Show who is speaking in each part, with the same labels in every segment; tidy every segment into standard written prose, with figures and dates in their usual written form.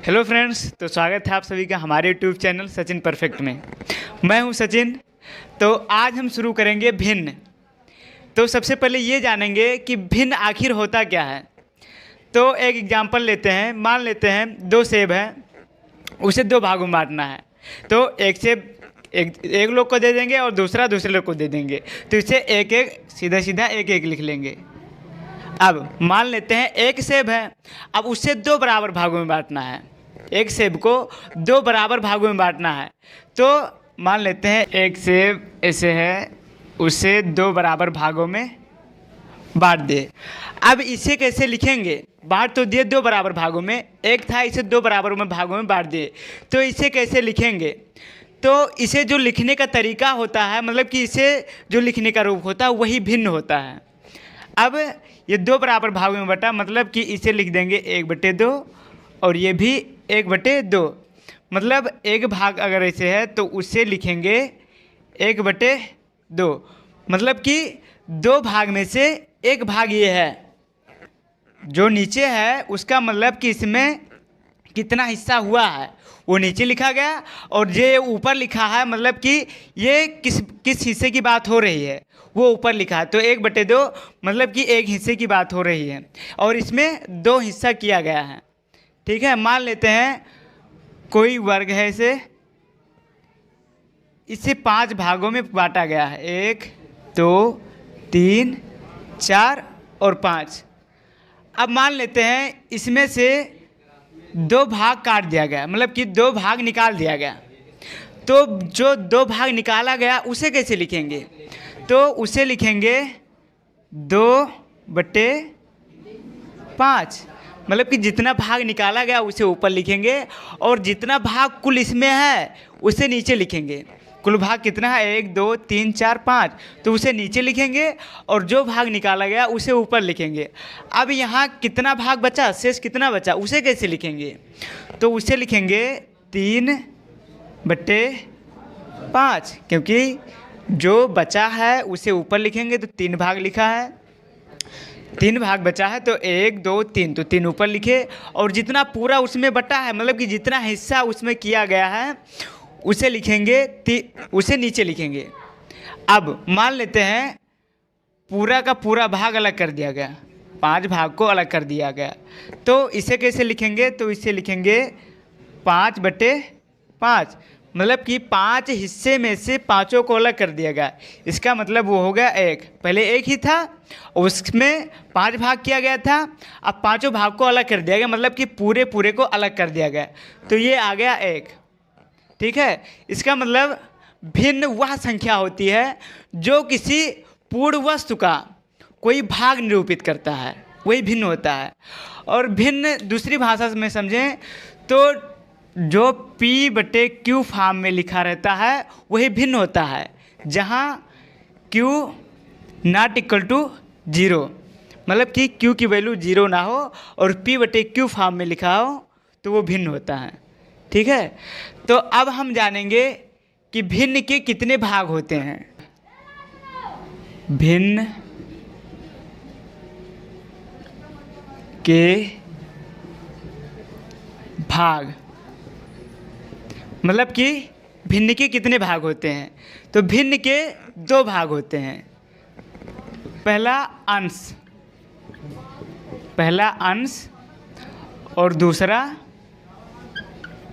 Speaker 1: Hello friends, तो स्वागत है आप सभी का हमारे यूट्यूब चैनल सचिन परफेक्ट में। मैं हूं सचिन। तो आज हम शुरू करेंगे भिन्न। तो सबसे पहले ये जानेंगे कि भिन्न आखिर होता क्या है। तो एक एग्जांपल लेते हैं। मान लेते हैं दो सेब है, उसे दो भागों में बांटना है। तो एक सेब एक लोग को दे देंगे और दूसरा दूसरे लोग को दे देंगे। तो इसे एक एक सीधा सीधा एक एक लिख लेंगे। अब मान लेते हैं एक सेब है, अब उसे दो बराबर भागों में बांटना है। एक सेब को दो बराबर भागों में बांटना है। तो मान लेते हैं एक सेब ऐसे है, उसे दो बराबर भागों में बांट दे। अब इसे कैसे लिखेंगे? बांट तो दिए दो बराबर भागों में, एक था, इसे दो बराबर में भागों में बांट दिए। तो इसे कैसे लिखेंगे? तो इसे जो लिखने का तरीका होता है, मतलब कि इसे जो लिखने का रूप होता है वही भिन्न होता है। अब ये दो बराबर भागों में बटा, मतलब कि इसे लिख देंगे 1/2 और ये भी 1/2। मतलब एक भाग अगर ऐसे है तो उसे लिखेंगे 1/2। मतलब कि दो भाग में से एक भाग ये है, जो नीचे है उसका मतलब कि इसमें कितना हिस्सा हुआ है वो नीचे लिखा गया, और ये ऊपर लिखा है मतलब कि ये किस हिस्से की बात हो रही है वो ऊपर लिखा है। तो 1/2 मतलब कि एक हिस्से की बात हो रही है, और इसमें दो हिस्सा किया गया है। ठीक है, मान लेते हैं कोई वर्ग है, इसे 5 भागों में बांटा गया है, 1 2 3 4 और 5। अब मान लेते हैं इसमें से दो भाग काट दिया गया, मतलब कि दो भाग निकाल दिया गया। तो जो दो भाग निकाला गया उसे कैसे लिखेंगे? तो उसे लिखेंगे 2/5। मतलब कि जितना भाग निकाला गया उसे ऊपर लिखेंगे, और जितना भाग कुल इसमें है उसे नीचे लिखेंगे। कुल भाग कितना है? 1 2 3 4 5, तो उसे नीचे लिखेंगे, और जो भाग निकाला गया उसे ऊपर लिखेंगे। अब यहाँ कितना भाग बचा, शेष कितना बचा, उसे कैसे लिखेंगे? तो उसे लिखेंगे 3/5, क्योंकि जो बचा है उसे ऊपर लिखेंगे। तो 3 भाग लिखा है, 3 भाग बचा है, तो 1 2 3, तो 3 ऊपर लिखे, और जितना पूरा उसमें बटा है, मतलब कि जितना हिस्सा उसमें किया गया है उसे लिखेंगे, उसे नीचे लिखेंगे। अब मान लेते हैं पूरा का पूरा भाग अलग कर दिया गया, 5 भाग को अलग कर दिया गया। तो इसे कैसे लिखेंगे? तो इसे लिखेंगे 5/5, मतलब कि 5 हिस्से में से पाँचों को अलग कर दिया गया। इसका मतलब वो हो गया 1। पहले 1 ही था, उसमें 5 भाग किया गया था, अब पाँचों भाग को अलग कर दिया गया, मतलब कि पूरे को अलग कर दिया गया। तो ये आ गया 1। ठीक है, इसका मतलब भिन्न वह संख्या होती है जो किसी पूर्ण वस्तु का कोई भाग निरूपित करता है, वही भिन्न होता है। और भिन्न दूसरी भाषा में समझें तो जो P/Q फॉर्म में लिखा रहता है वही भिन्न होता है, जहाँ Q ≠ 0, मतलब कि Q की वैल्यू 0 ना हो और P/Q फॉर्म में लिखा हो तो वो भिन्न होता है। ठीक है, तो अब हम जानेंगे कि भिन्न के कितने भाग होते हैं। भिन्न के भाग, मतलब कि भिन्न के कितने भाग होते हैं? तो भिन्न के 2 भाग होते हैं। पहला अंश और दूसरा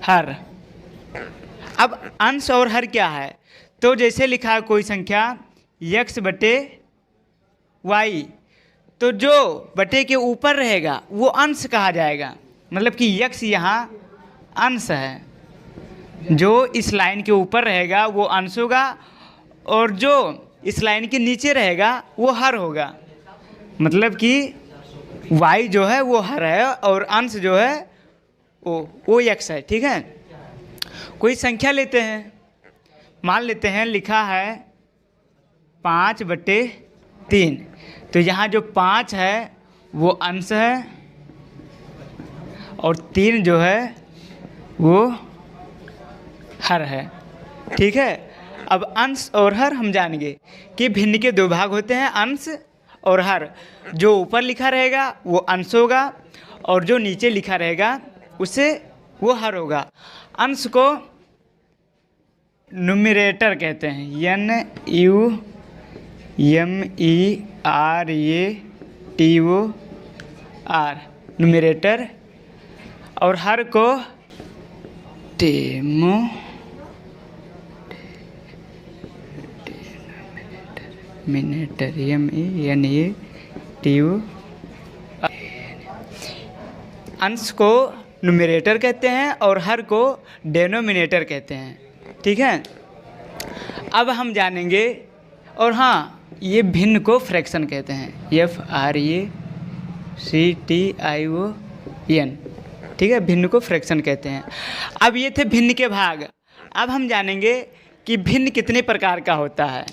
Speaker 1: हर। अब अंश और हर क्या है? तो जैसे लिखा है कोई संख्या x/y, तो जो बटे के ऊपर रहेगा वो अंश कहा जाएगा, मतलब कि x यहाँ अंश है, जो इस लाइन के ऊपर रहेगा वो अंश होगा, और जो इस लाइन के नीचे रहेगा वो हर होगा। मतलब कि y जो है वो हर है और अंश जो है वो x है। ठीक है, कोई संख्या लेते हैं, मान लेते हैं लिखा है 5/3, तो यहाँ जो 5 है वो अंश है और 3 जो है वो हर है। ठीक है, अब अंश और हर हम जानेंगे कि भिन्न के 2 भाग होते हैं, अंश और हर। जो ऊपर लिखा रहेगा वो अंश होगा, और जो नीचे लिखा रहेगा उसे वो हर होगा। अंश को न्यूमरेटर कहते हैं, NUMERATOR, न्यूमरेटर। और हर को डेनोमिनेटर, अंश को न्यूमरेटर कहते हैं और हर को डेनोमिनेटर कहते हैं। ठीक है, अब हम जानेंगे। और हाँ, ये भिन्न को फ्रैक्शन कहते हैं, FRACTION। ठीक है, भिन्न को फ्रैक्शन कहते हैं। अब ये थे भिन्न के भाग। अब हम जानेंगे कि भिन्न कितने प्रकार का होता है।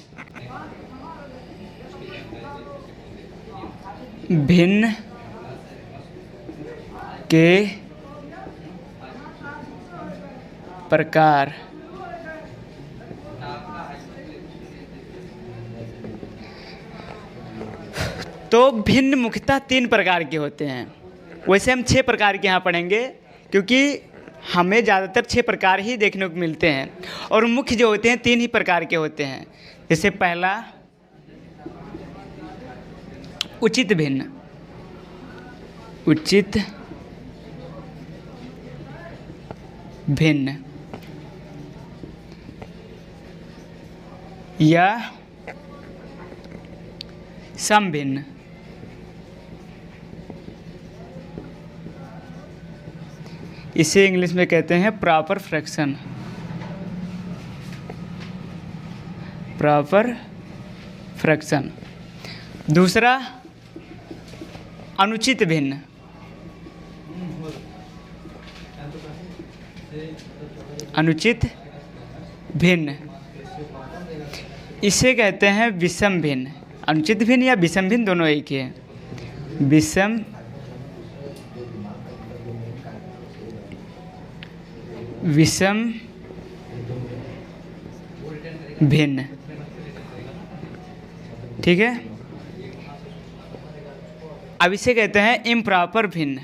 Speaker 1: भिन्न के प्रकार। तो भिन्न मुख्यतः 3 प्रकार के होते हैं। वैसे हम 6 प्रकार के यहाँ पढ़ेंगे, क्योंकि हमें ज़्यादातर 6 प्रकार ही देखने को मिलते हैं। और मुख्य जो होते हैं 3 ही प्रकार के होते हैं। जैसे पहला उचित भिन्न, उचित भिन्न या समभिन्न। इसे इंग्लिश में कहते हैं प्रॉपर फ्रैक्शन, प्रॉपर फ्रैक्शन। दूसरा अनुचित भिन्न, अनुचित भिन्न। इसे कहते हैं विषम भिन्न। अनुचित भिन्न या विषम भिन्न दोनों एक ही है। विषम विषम भिन्न। ठीक है, अब इसे कहते हैं इम्प्रॉपर भिन्न,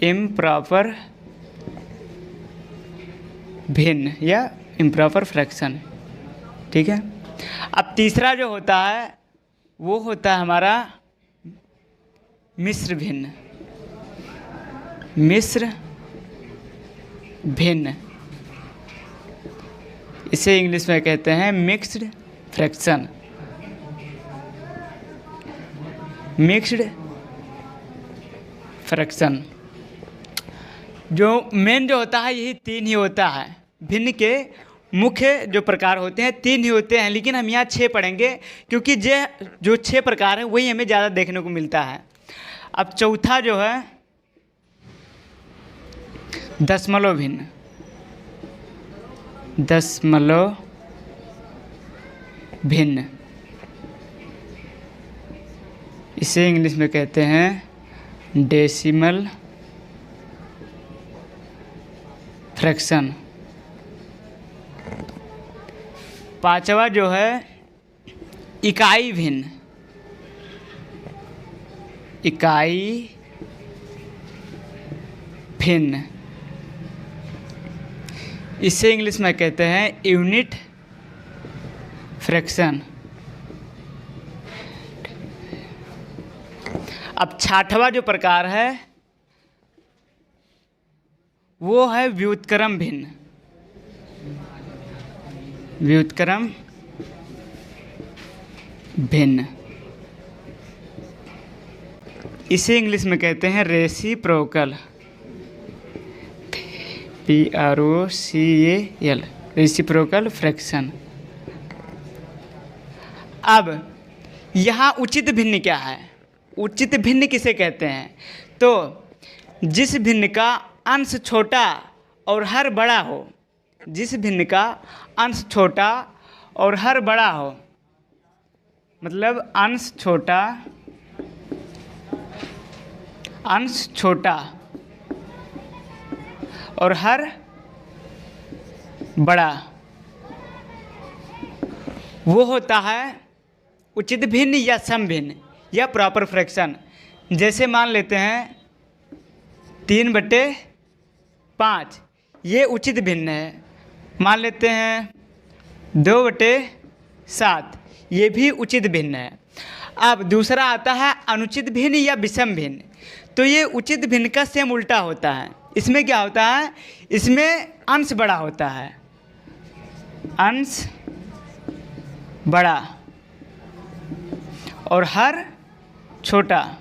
Speaker 1: इम्प्रॉपर भिन्न या इम्प्रॉपर फ्रैक्शन। ठीक है, अब तीसरा जो होता है वो होता है हमारा मिश्र भिन्न, मिश्र भिन्न। इसे इंग्लिश में कहते हैं मिक्स्ड फ्रैक्शन, मिक्स्ड फ्रैक्शन। जो मेन जो होता है यही 3 ही होता है। भिन्न के मुख्य जो प्रकार होते हैं 3 ही होते हैं, लेकिन हम यहाँ 6 पढ़ेंगे, क्योंकि जो 6 प्रकार हैं वही हमें ज़्यादा देखने को मिलता है। अब चौथा जो है दशमलव भिन्न, दशमलव भिन्न। इसे इंग्लिश में कहते हैं डेसिमल फ्रैक्शन। पांचवा जो है इकाई भिन्न, इकाई भिन्न। इसे इंग्लिश में कहते हैं यूनिट फ्रैक्शन। अब छठवां जो प्रकार है वो है व्युत्क्रम भिन्न, व्युत्क्रम भिन्न। इसे इंग्लिश में कहते हैं रेसिप्रोकल, PROCAL, रेसिप्रोकल फ्रैक्शन। अब यहाँ उचित भिन्न क्या है? उचित भिन्न किसे कहते हैं? तो जिस भिन्न का अंश छोटा और हर बड़ा हो, जिस भिन्न का अंश छोटा और हर बड़ा हो, मतलब अंश छोटा, अंश छोटा और हर बड़ा, वो होता है उचित भिन्न या समभिन्न या प्रॉपर फ्रैक्शन। जैसे मान लेते हैं 3/4 5 ये उचित भिन्न है। मान लेते हैं 2/7 ये भी उचित भिन्न है। अब दूसरा आता है अनुचित भिन्न या विषम भिन्न। तो ये उचित भिन्न का सेम उल्टा होता है। इसमें क्या होता है, इसमें अंश बड़ा होता है, अंश बड़ा और हर छोटा,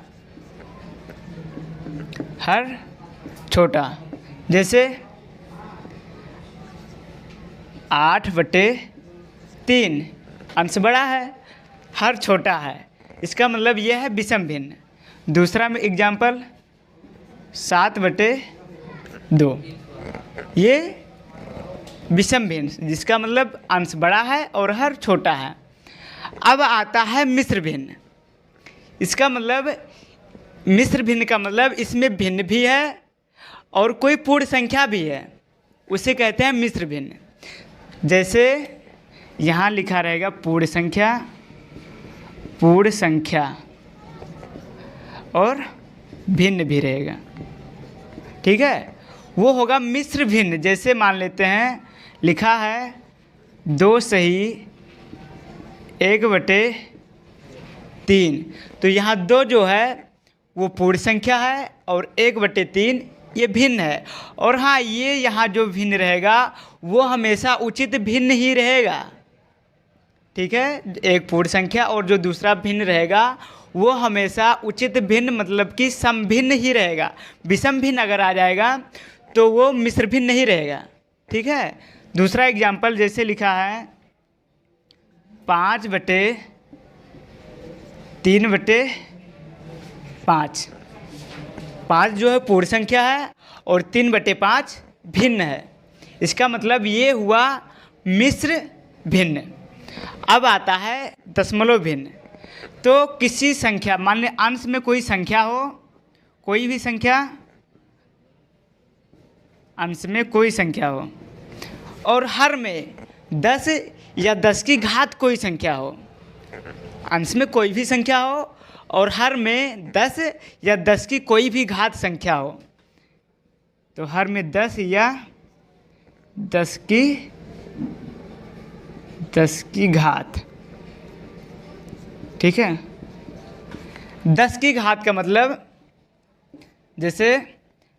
Speaker 1: हर छोटा। जैसे 8/3 अंश बड़ा है, हर छोटा है, इसका मतलब यह है विषम भिन्न। दूसरा में एग्जाम्पल 7/2 ये विषम भिन्न, जिसका मतलब अंश बड़ा है और हर छोटा है। अब आता है मिश्र भिन्न। इसका मतलब मिश्र भिन्न का मतलब इसमें भिन्न भी है और कोई पूर्ण संख्या भी है, उसे कहते हैं मिश्र भिन्न। जैसे यहाँ लिखा रहेगा पूर्ण संख्या, पूर्ण संख्या और भिन्न भी रहेगा, ठीक है, वो होगा मिश्र भिन्न। जैसे मान लेते हैं लिखा है 2 सही 1/3, तो यहाँ 2 जो है वो पूर्ण संख्या है और 1/3 ये भिन्न है। और हाँ, ये यहाँ जो भिन्न रहेगा वो हमेशा उचित भिन्न ही रहेगा, ठीक है। एक पूर्ण संख्या और जो दूसरा भिन्न रहेगा वो हमेशा उचित भिन्न मतलब कि समभिन्न ही रहेगा। विषम भिन्न अगर आ जाएगा तो वो मिश्र भिन्न नहीं रहेगा, ठीक है। दूसरा एग्जाम्पल जैसे लिखा है 5/3/5। 5 जो है पूर्ण संख्या है और 3/5 भिन्न है, इसका मतलब ये हुआ मिश्र भिन्न। अब आता है दशमलव भिन्न। तो किसी संख्या, मान लें अंश में कोई संख्या हो, कोई भी संख्या, अंश में कोई संख्या हो और हर में 10 या 10 की घात कोई संख्या हो। अंश में कोई भी संख्या हो और हर में 10 या 10 की कोई भी घात संख्या हो, तो हर में 10 या 10 की घात, ठीक है। 10 की घात का मतलब जैसे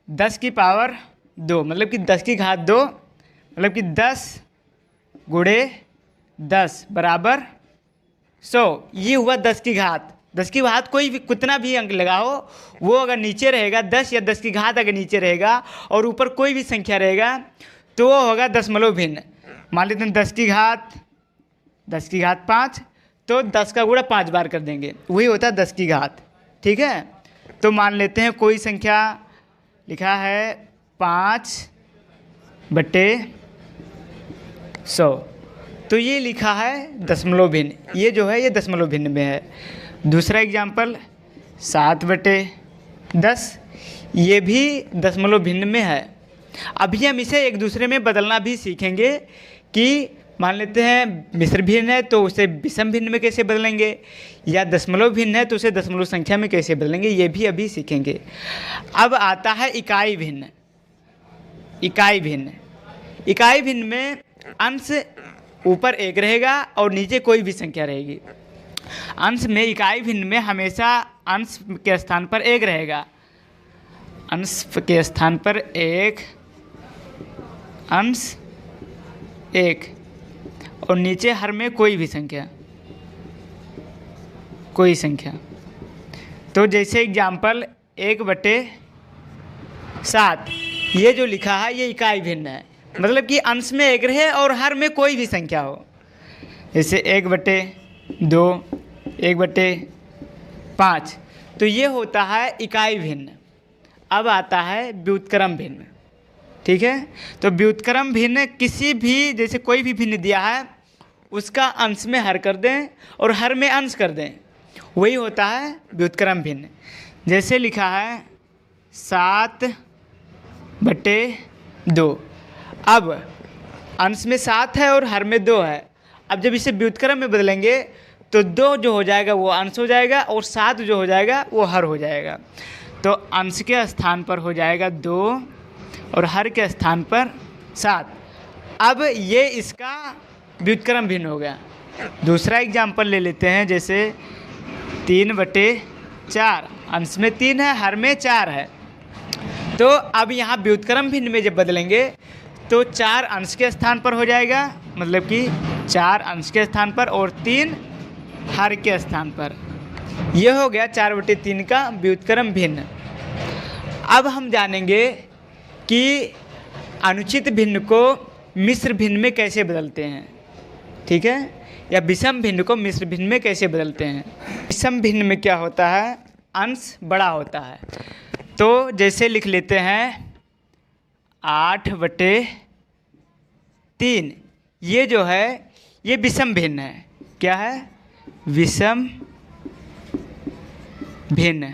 Speaker 1: 10 की पावर 2 मतलब कि 10 की घात 2 मतलब कि 10 × 10 बराबर 100। ये हुआ 10 की घात। 10 की घात कोई भी कितना भी अंक लगाओ, वो अगर नीचे रहेगा 10 या 10 की घात अगर नीचे रहेगा और ऊपर कोई भी संख्या रहेगा तो वो होगा दशमलव भिन्न। मान लेते हैं 10 की घात 5, तो 10 का गुणा 5 बार कर देंगे, वही होता है 10 की घात, ठीक है। तो मान लेते हैं कोई संख्या लिखा है 5/100, तो ये लिखा है दशमलव भिन्न। ये जो है ये दशमलव भिन्न में है। दूसरा एग्जाम्पल 7/10, ये भी दशमलव भिन्न में है। अभी हम इसे एक दूसरे में बदलना भी सीखेंगे कि मान लेते हैं मिश्र भिन्न है तो उसे विषम भिन्न में कैसे बदलेंगे, या दशमलव भिन्न है तो उसे दशमलव संख्या में कैसे बदलेंगे, ये भी अभी सीखेंगे। अब आता है इकाई भिन्न। इकाई भिन्न, इकाई भिन्न में अंश ऊपर 1 रहेगा और नीचे कोई भी संख्या रहेगी। अंश में इकाई भिन्न में हमेशा अंश के स्थान पर 1 रहेगा, अंश के स्थान पर 1, अंश 1 और नीचे हर में कोई भी संख्या, कोई संख्या। तो जैसे एग्जाम्पल 1/7, ये जो लिखा है ये इकाई भिन्न है, मतलब कि अंश में 1 रहे और हर में कोई भी संख्या हो। जैसे 1/2, 1/5, तो ये होता है इकाई भिन्न। अब आता है व्युत्क्रम भिन्न, ठीक है। तो व्युत्क्रम भिन्न किसी भी, जैसे कोई भी भिन्न दिया है उसका अंश में हर कर दें और हर में अंश कर दें, वही होता है व्युत्क्रम भिन्न। जैसे लिखा है 7/2, अब अंश में 7 है और हर में 2 है। अब जब इसे व्युत्क्रम में बदलेंगे तो 2 जो हो जाएगा वो अंश हो जाएगा और 7 जो हो जाएगा वो हर हो जाएगा। तो अंश के स्थान पर हो जाएगा 2 और हर के स्थान पर 7। अब ये इसका व्युत्क्रम भिन्न हो गया। दूसरा एग्जाम्पल ले लेते हैं, जैसे 3/4, अंश में 3 है, हर में 4 है। तो अब यहाँ व्युत्क्रम भिन्न में जब बदलेंगे तो 4 अंश के स्थान पर हो जाएगा, मतलब कि 4 अंश के स्थान पर और 3 हर के स्थान पर। यह हो गया 4/3 का व्युत्क्रम भिन्न। अब हम जानेंगे कि अनुचित भिन्न को मिश्र भिन्न में कैसे बदलते हैं, ठीक है, या विषम भिन्न को मिश्र भिन्न में कैसे बदलते हैं। विषम भिन्न में क्या होता है, अंश बड़ा होता है। तो जैसे लिख लेते हैं 8/3, ये जो है ये विषम भिन्न है। क्या है, विषम भिन्न।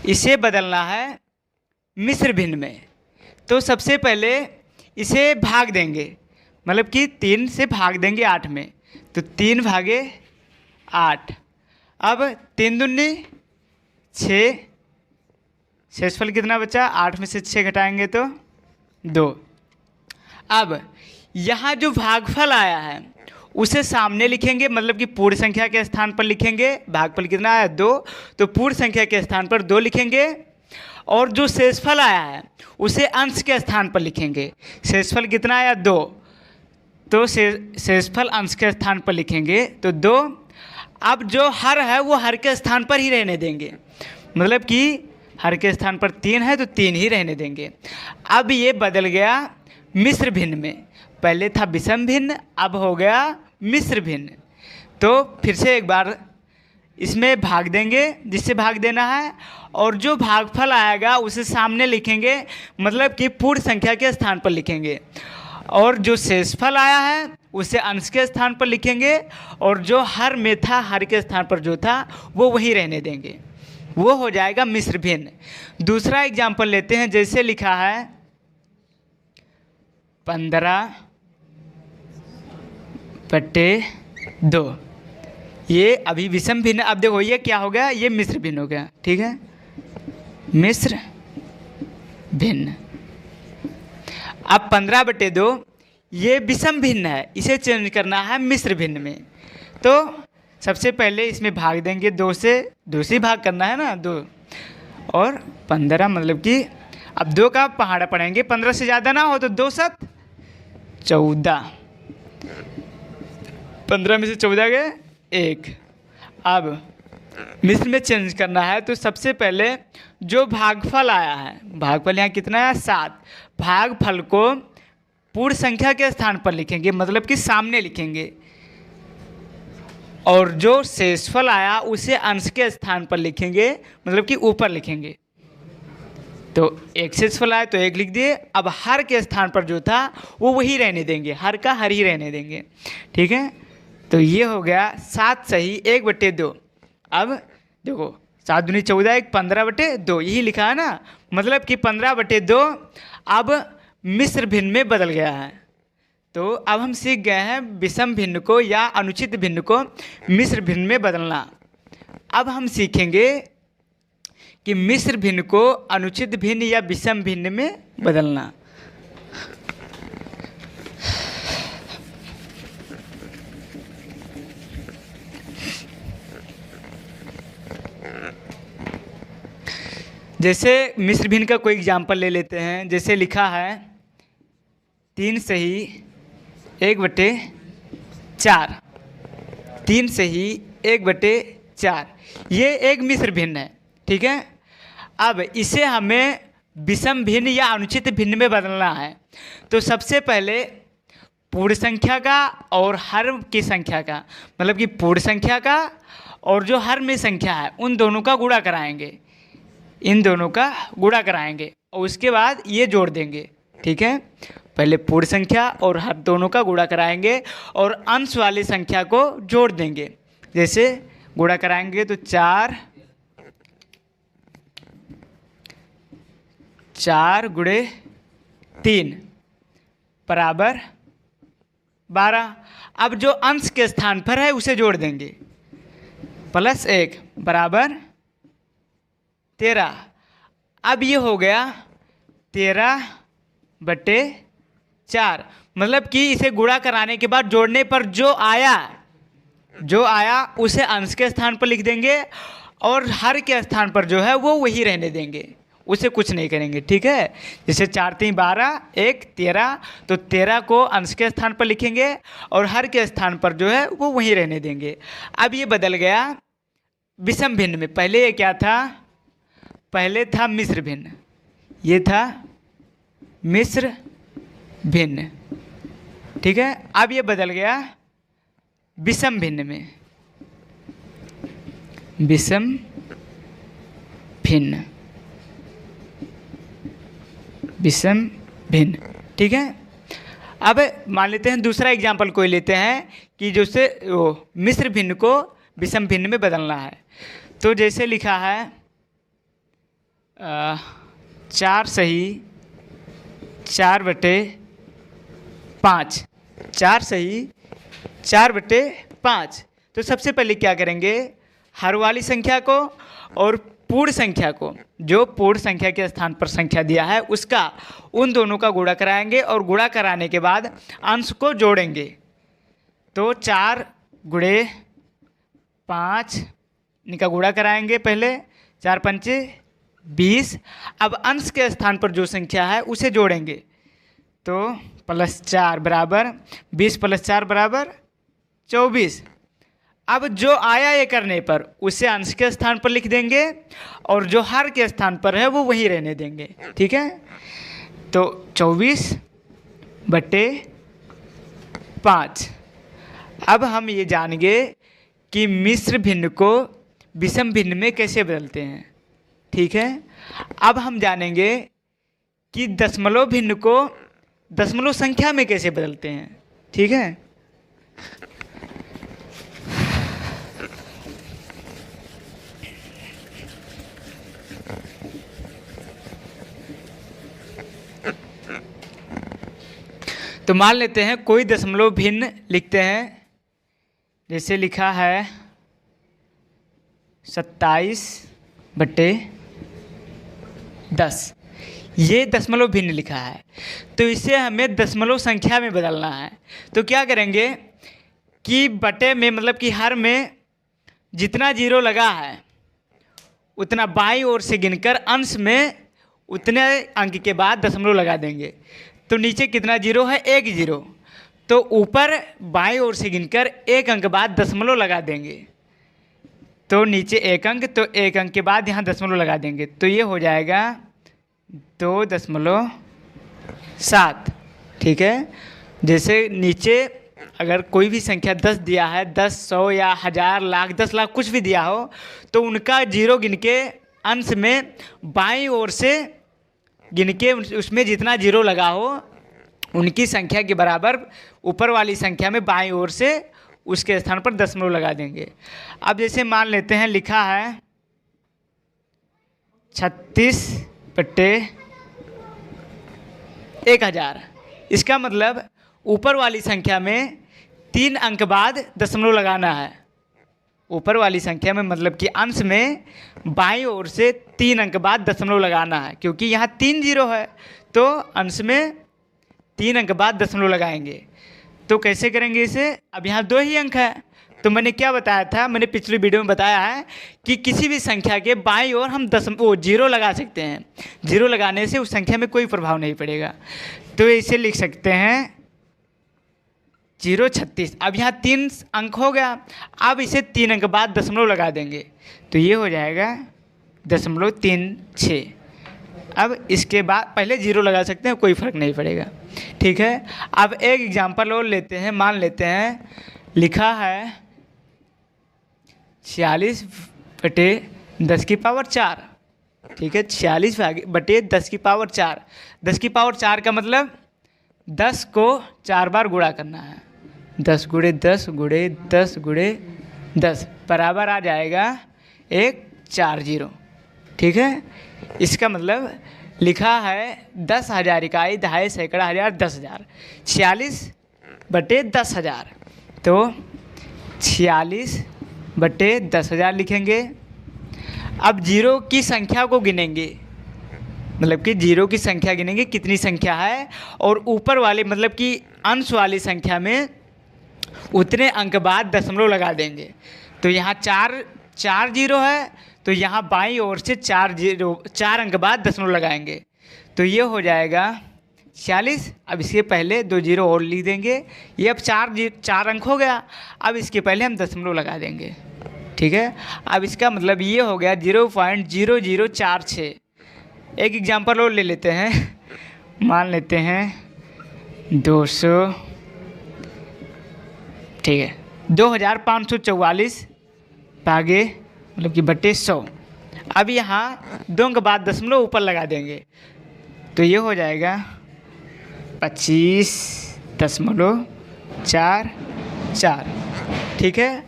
Speaker 1: इसे बदलना है मिश्र भिन्न में। तो सबसे पहले इसे भाग देंगे, मतलब कि 3 से भाग देंगे 8 में, तो 3/8। अब 3 दूनी 6, शेषफल कितना बचा, 8 में से 6 घटाएंगे तो 2। अब यहाँ जो भागफल आया है उसे सामने लिखेंगे, मतलब कि पूर्ण संख्या के स्थान पर लिखेंगे। भागफल कितना आया, 2, तो पूर्ण संख्या के स्थान पर 2 लिखेंगे। और जो शेषफल आया है उसे अंश के स्थान पर लिखेंगे। शेषफल कितना आया, 2, तो शेषफल अंश के स्थान पर लिखेंगे तो 2। अब जो हर है वो हर के स्थान पर ही रहने देंगे, मतलब कि हर के स्थान पर 3 है तो 3 ही रहने देंगे। अब ये बदल गया मिश्र भिन्न में। पहले था विषम भिन्न, अब हो गया मिश्र भिन्न। तो फिर से एक बार इसमें भाग देंगे जिससे भाग देना है, और जो भागफल आएगा उसे सामने लिखेंगे, मतलब कि पूर्ण संख्या के स्थान पर लिखेंगे। और जो शेषफल आया है उसे अंश के स्थान पर लिखेंगे, और जो हर में था हर के स्थान पर जो था वो वहीं रहने देंगे। वो हो जाएगा मिश्र भिन्न। दूसरा एग्जाम्पल लेते हैं, जैसे लिखा है 15/2, ये अभी विषम भिन्न। अब देखो ये क्या हो गया, ये मिश्र भिन्न हो गया, ठीक है, मिश्र भिन्न। अब 15/2 ये विषम भिन्न है, इसे चेंज करना है मिश्र भिन्न में। तो सबसे पहले इसमें भाग देंगे 2 से, 2 से भाग करना है ना, 2 और 15, मतलब कि अब 2 का पहाड़ा पड़ेंगे, 15 से ज़्यादा ना हो तो 2 7 14, 15 में से 14 गए 1। अब मिश्र में चेंज करना है तो सबसे पहले जो भागफल आया है, भागफल यहाँ कितना है, 7, भागफल को पूर्ण संख्या के स्थान पर लिखेंगे, मतलब कि सामने लिखेंगे। और जो शेषफल आया उसे अंश के स्थान पर लिखेंगे, मतलब कि ऊपर लिखेंगे। तो 1 शेषफल आया तो 1 लिख दिए। अब हर के स्थान पर जो था वो वही रहने देंगे, हर का हर ही रहने देंगे, ठीक है। तो ये हो गया 7 सही 1/2। अब देखो 7 दूनी 14, 1 15/2, यही लिखा है ना, मतलब कि 15/2 अब मिश्र भिन्न में बदल गया है। तो अब हम सीख गए हैं विषम भिन्न को या अनुचित भिन्न को मिश्र भिन्न में बदलना। अब हम सीखेंगे कि मिश्र भिन्न को अनुचित भिन्न या विषम भिन्न में बदलना। जैसे मिश्र भिन्न का कोई एग्जाम्पल ले लेते हैं, जैसे लिखा है 3 सही 1/4, 3 सही 1/4, ये एक मिश्र भिन्न है, ठीक है। अब इसे हमें विषम भिन्न या अनुचित भिन्न में बदलना है। तो सबसे पहले पूर्ण संख्या का और हर की संख्या का, मतलब कि पूर्ण संख्या का और जो हर में संख्या है उन दोनों का गुणा कराएंगे, इन दोनों का गुणा कराएंगे और उसके बाद ये जोड़ देंगे, ठीक है। पहले पूर्ण संख्या और हर दोनों का गुणा कराएंगे और अंश वाली संख्या को जोड़ देंगे। जैसे गुणा कराएंगे तो 4 × 3 बराबर 12। अब जो अंश के स्थान पर है उसे जोड़ देंगे, +1 बराबर 13। अब ये हो गया 13/4, मतलब कि इसे गुणा कराने के बाद जोड़ने पर जो आया उसे अंश के स्थान पर लिख देंगे और हर के स्थान पर जो है वो वही रहने देंगे, उसे कुछ नहीं करेंगे। ठीक है, जैसे 4 3 12 1 13, तो 13 को अंश के स्थान पर लिखेंगे और हर के स्थान पर जो है वो वहीं रहने देंगे। अब ये बदल गया विषम भिन्न में। पहले ये क्या था? पहले था मिश्र भिन्न, ये था मिश्र भिन्न। ठीक है, अब ये बदल गया विषम भिन्न में, विषम भिन्न, विषम भिन्न। ठीक है, अब मान लेते हैं दूसरा एग्जाम्पल कोई लेते हैं कि जैसे वो मिश्र भिन्न को विषम भिन्न में बदलना है। तो जैसे लिखा है 4 सही 4/5, 4 सही 4/5। तो सबसे पहले क्या करेंगे, हर वाली संख्या को और पूर्ण संख्या को, जो पूर्ण संख्या के स्थान पर संख्या दिया है उसका, उन दोनों का गुणा कराएंगे और गुणा कराने के बाद अंश को जोड़ेंगे। तो 4 × 5 इनका गुणा कराएंगे पहले, 4 पंचे 20। अब अंश के स्थान पर जो संख्या है उसे जोड़ेंगे, तो +4 बराबर 20 + 4 = 24। अब जो आया ये करने पर उसे अंश के स्थान पर लिख देंगे और जो हर के स्थान पर है वो वहीं रहने देंगे। ठीक है, तो 24/5। अब हम ये जानेंगे कि मिश्र भिन्न को विषम भिन्न में कैसे बदलते हैं। ठीक है, अब हम जानेंगे कि दशमलव भिन्न को दशमलव संख्या में कैसे बदलते हैं। ठीक है, तो मान लेते हैं कोई दशमलव भिन्न लिखते हैं, जैसे लिखा है 27/10, ये दशमलव भिन्न लिखा है। तो इसे हमें दशमलव संख्या में बदलना है। तो क्या करेंगे कि बटे में, मतलब कि हर में जितना जीरो लगा है उतना बाईं ओर से गिनकर अंश में उतने अंक के बाद दशमलव लगा देंगे। तो नीचे कितना जीरो है? 1 जीरो। तो ऊपर बाईं ओर से गिनकर 1 अंक बाद दशमलव लगा देंगे। तो नीचे 1 अंक, तो 1 अंक के बाद यहाँ दशमलव लगा देंगे। तो ये हो जाएगा 2.7। ठीक है, जैसे नीचे अगर कोई भी संख्या 10 दिया है, 10, 100 या 1000, लाख, 10 लाख कुछ भी दिया हो, तो उनका जीरो गिन के अंश में बाईं ओर से गिन के उसमें जितना जीरो लगा हो उनकी संख्या के बराबर ऊपर वाली संख्या में बाईं ओर से उसके स्थान पर दशमलव लगा देंगे। अब जैसे मान लेते हैं लिखा है 36/1000। इसका मतलब ऊपर वाली संख्या में 3 अंक बाद दशमलव लगाना है। ऊपर वाली संख्या में मतलब कि अंश में बाईं ओर से 3 अंक बाद दशमलव लगाना है, क्योंकि यहाँ 3 जीरो है तो अंश में 3 अंक बाद दशमलव लगाएंगे। तो कैसे करेंगे इसे? अब यहाँ 2 ही अंक है, तो मैंने क्या बताया था, मैंने पिछली वीडियो में बताया है कि किसी भी संख्या के बाईं ओर हम जीरो लगा सकते हैं। जीरो लगाने से उस संख्या में कोई प्रभाव नहीं पड़ेगा। तो इसे लिख सकते हैं 036। अब यहाँ 3 अंक हो गया, अब इसे 3 अंक बाद दशमलव लगा देंगे, तो ये हो जाएगा 0.36। अब इसके बाद पहले जीरो लगा सकते हैं, कोई फ़र्क नहीं पड़ेगा। ठीक है, अब एक एग्जांपल और लेते हैं। मान लेते हैं लिखा है 46/10⁴। ठीक है, 46/10⁴। 10⁴ का मतलब 10 को 4 बार गुणा करना है। 10 × 10 × 10 × 10 बराबर आ जाएगा 140। ठीक है, इसका मतलब लिखा है 10,000 इकाई, दहाई, सैकड़ा, हज़ार, 10,000। 46/10,000, तो 46/10,000 लिखेंगे। अब जीरो की संख्या को गिनेंगे, मतलब कि जीरो की संख्या गिनेंगे कितनी संख्या है, और ऊपर वाले मतलब कि अंश वाली संख्या में उतने अंक बाद दशमलव लगा देंगे। तो यहाँ चार जीरो है, तो यहाँ बाईं ओर से 4 अंक बाद दशमलव लगाएंगे, तो ये हो जाएगा 46। अब इसके पहले 2 जीरो और लिख देंगे। ये अब 4 अंक हो गया। अब इसके पहले हम दशमलव लगा देंगे, ठीक है। अब इसका मतलब ये हो गया 0.0046। एक एग्जांपल और ले लेते हैं, मान लेते हैं 200, ठीक है, 2544 भागे मतलब कि बटे 100। अब यहाँ 2 अंक बाद दशमलव ऊपर लगा देंगे, तो ये हो जाएगा 25.44, ठीक है।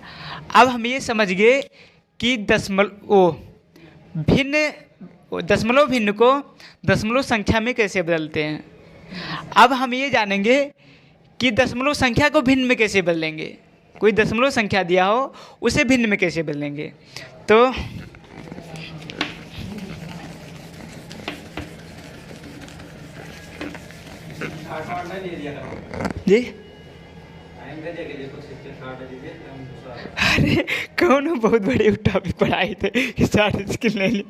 Speaker 1: अब हम ये समझ गए कि दशमलव भिन्न को दशमलव संख्या में कैसे बदलते हैं। अब हम ये जानेंगे कि दशमलव संख्या को भिन्न में कैसे बदलेंगे। कोई दशमलव संख्या दिया हो उसे भिन्न में कैसे बदलेंगे। तो जी अरे कौन बहुत बड़ी टॉपिक पढ़ाए थे कि 60 स्किल नहीं ली।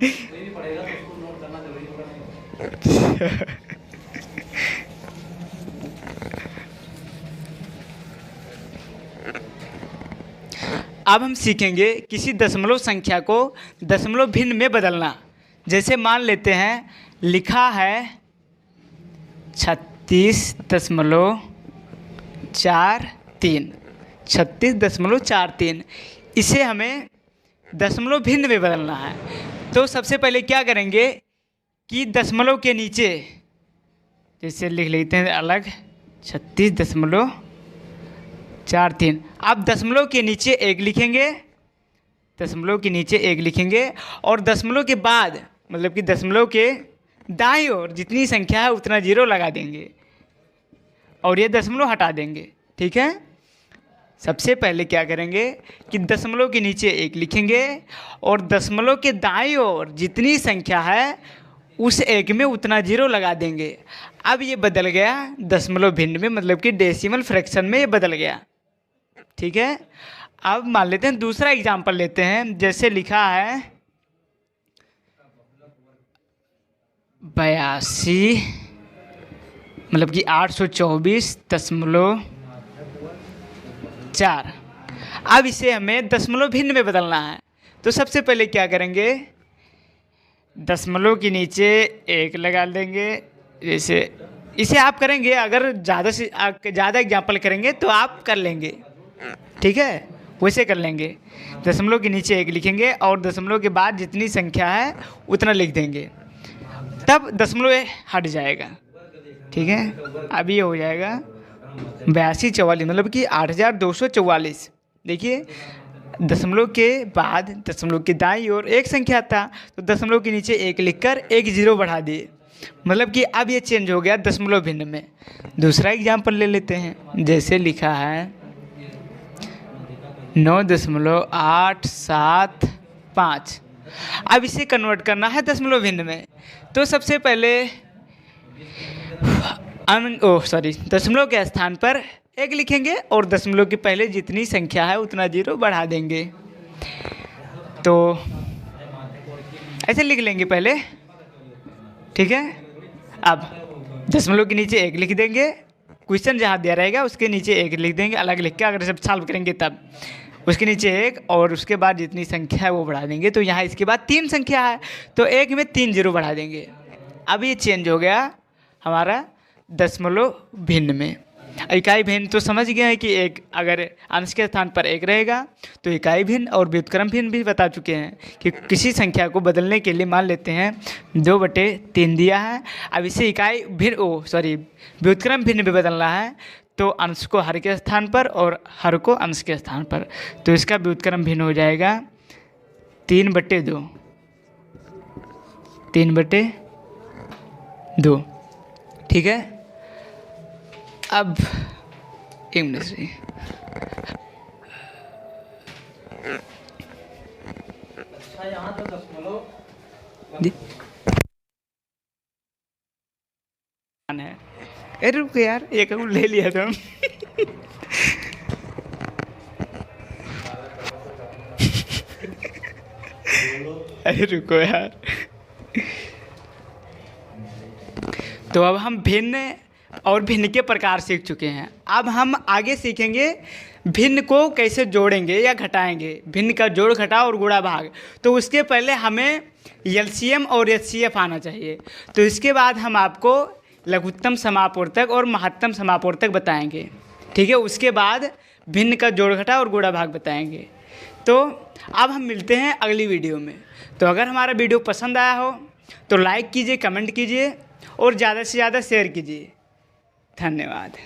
Speaker 1: अब हम सीखेंगे किसी दशमलव संख्या को दशमलव भिन्न में बदलना। जैसे मान लेते हैं लिखा है 36.43, इसे हमें दशमलव भिन्न में बदलना है। तो सबसे पहले क्या करेंगे कि दशमलव के नीचे जैसे लिख लेते हैं अलग 36.43। अब दशमलव के नीचे 1 लिखेंगे, दशमलव के नीचे 1 लिखेंगे, और दशमलव के बाद मतलब कि दशमलव के दाईं ओर जितनी संख्या है उतना जीरो लगा देंगे और ये दशमलव हटा देंगे, ठीक है। सबसे पहले क्या करेंगे कि दशमलव के नीचे 1 लिखेंगे और दशमलव के दाईं ओर जितनी संख्या है उस 1 में उतना जीरो लगा देंगे। अब ये बदल गया दशमलव भिन्न में, मतलब कि डेसिमल फ्रैक्शन में ये बदल गया, ठीक है। अब मान लेते हैं दूसरा एग्जाम्पल लेते हैं। जैसे लिखा है 82 मतलब कि 824.4। अब इसे हमें दशमलव भिन्न में बदलना है। तो सबसे पहले क्या करेंगे, दशमलव के नीचे 1 लगा देंगे। जैसे इसे आप करेंगे, अगर ज़्यादा एग्जाम्पल करेंगे तो आप कर लेंगे, ठीक है, वैसे कर लेंगे। दशमलव के नीचे 1 लिखेंगे और दशमलव के बाद जितनी संख्या है उतना लिख देंगे, तब दशमलव हट जाएगा, ठीक है। अब ये हो जाएगा 8244 मतलब कि 8244। देखिए दशमलव के बाद दशमलव के दाईं ओर 1 संख्या था, तो दशमलव के नीचे 1 लिखकर 1 जीरो बढ़ा दिए, मतलब कि अब ये चेंज हो गया दशमलव भिन्न में। दूसरा एग्जाम्पल ले लेते हैं। जैसे लिखा है 9.875। अब इसे कन्वर्ट करना है दशमलव भिन्न में। तो सबसे पहले दशमलव के स्थान पर 1 लिखेंगे और दशमलव के पहले जितनी संख्या है उतना जीरो बढ़ा देंगे। तो ऐसे लिख लेंगे पहले, ठीक है। अब दशमलव के नीचे 1 लिख देंगे, क्वेश्चन जहाँ दिया रहेगा उसके नीचे 1 लिख देंगे अलग लिख के, अगर सब सॉल्व करेंगे तब उसके नीचे 1 और उसके बाद जितनी संख्या है वो बढ़ा देंगे। तो यहाँ इसके बाद 3 संख्या है तो 1 में 3 जीरो बढ़ा देंगे। अब ये चेंज हो गया हमारा दशमलव भिन्न में। इकाई भिन्न तो समझ गए हैं कि एक अगर अंश के स्थान पर 1 रहेगा तो इकाई भिन्न और व्युत्क्रम भिन्न भी बता चुके हैं कि किसी संख्या को बदलने के लिए मान लेते हैं 2/3 दिया है। अब इसे इकाई भिन्न व्युत्क्रम भिन्न भी बदलना है, तो अंश को हर के स्थान पर और हर को अंश के स्थान पर। तो इसका व्युत्क्रम भिन्न हो जाएगा 3/2, 3/2, ठीक है। अब 1 मिनट से है। अरे रुको यार, एक अंगूर ले लिया तुम। अरे रुको यार। तो अब हम भिन्न और भिन्न के प्रकार सीख चुके हैं। अब हम आगे सीखेंगे भिन्न को कैसे जोड़ेंगे या घटाएंगे, भिन्न का जोड़ घटाव और गुणा भाग। तो उसके पहले हमें एलसीएम और एचसीएफ आना चाहिए। तो इसके बाद हम आपको लघुत्तम समापवर्तक और महत्तम समापवर्तक बताएंगे, ठीक है। उसके बाद भिन्न का जोड़ घटाव और गुणा भाग बताएंगे। तो अब हम मिलते हैं अगली वीडियो में। तो अगर हमारा वीडियो पसंद आया हो तो लाइक कीजिए, कमेंट कीजिए और ज़्यादा से ज़्यादा शेयर कीजिए। धन्यवाद।